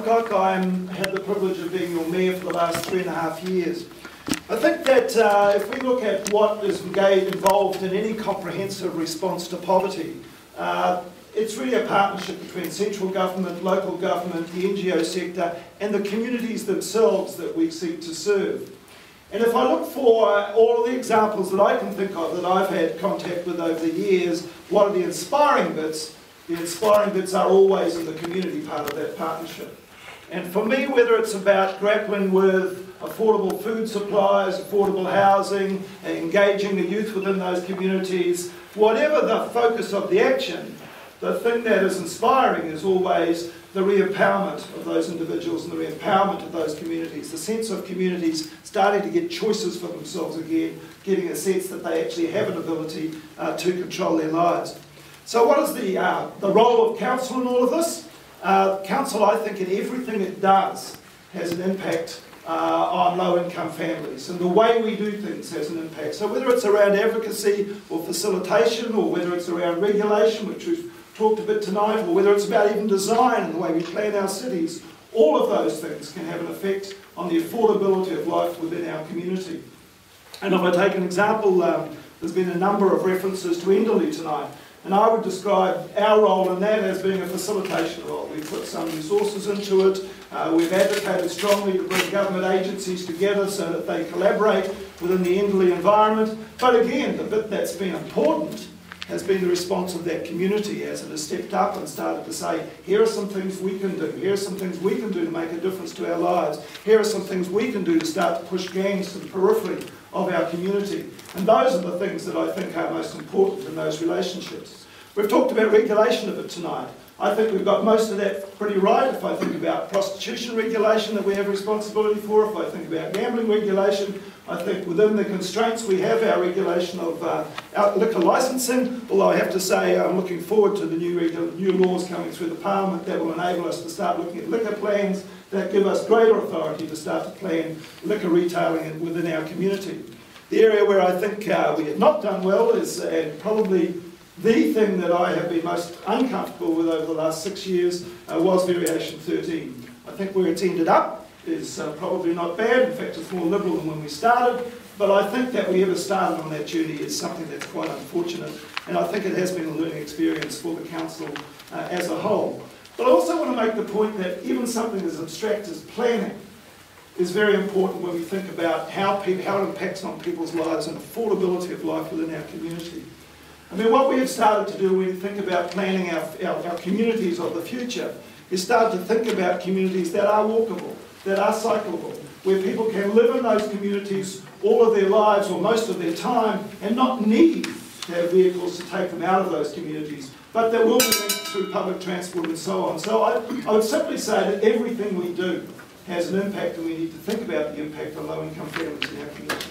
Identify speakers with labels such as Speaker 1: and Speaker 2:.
Speaker 1: Simcock. I had the privilege of being your mayor for the last 3.5 years. I think that if we look at what is involved in any comprehensive response to poverty, it's really a partnership between central government, local government, the NGO sector and the communities themselves that we seek to serve. And if I look for all of the examples that I can think of that I've had contact with over the years, what are the inspiring bits? The inspiring bits are always in the community part of that partnership. And for me, whether it's about grappling with affordable food supplies, affordable housing, engaging the youth within those communities, whatever the focus of the action, the thing that is inspiring is always the re-empowerment of those individuals and the re-empowerment of those communities, the sense of communities starting to get choices for themselves again, getting a sense that they actually have an ability to control their lives. So what is the role of council in all of this? Council, I think, in everything it does has an impact on low-income families, and the way we do things has an impact. So whether it's around advocacy or facilitation, or whether it's around regulation, which we've talked a bit tonight, or whether it's about even design and the way we plan our cities, all of those things can have an effect on the affordability of life within our community. And if I take an example, there's been a number of references to Enderley tonight, and I would describe our role in that as being a facilitation role. We've put some resources into it. We've advocated strongly to bring government agencies together so that they collaborate within the Enderley environment. But again, the bit that's been important has been the response of that community as it has stepped up and started to say, here are some things we can do, here are some things we can do to make a difference to our lives, here are some things we can do to start to push gangs to the periphery of our community. And those are the things that I think are most important in those relationships. We've talked about regulation of it tonight. I think we've got most of that pretty right. If I think about prostitution regulation that we have responsibility for, if I think about gambling regulation, I think within the constraints we have our regulation of our liquor licensing, although I have to say I'm looking forward to the new laws coming through the Parliament that will enable us to start looking at liquor plans that give us greater authority to start to plan liquor retailing within our community. The area where I think we have not done well is probably the thing that I have been most uncomfortable with over the last 6 years was Variation 13. I think where it's ended up is probably not bad. In fact, it's more liberal than when we started. But I think that we ever started on that journey is something that's quite unfortunate. And I think it has been a learning experience for the council as a whole. But I also want to make the point that even something as abstract as planning is very important when we think about how it impacts on people's lives and affordability of life within our community. I mean, what we have started to do when we think about planning our communities of the future is start to think about communities that are walkable, that are cyclable, where people can live in those communities all of their lives or most of their time and not need to have vehicles to take them out of those communities, but that will be linked through public transport and so on. So I would simply say that everything we do has an impact, and we need to think about the impact on low-income families in our community.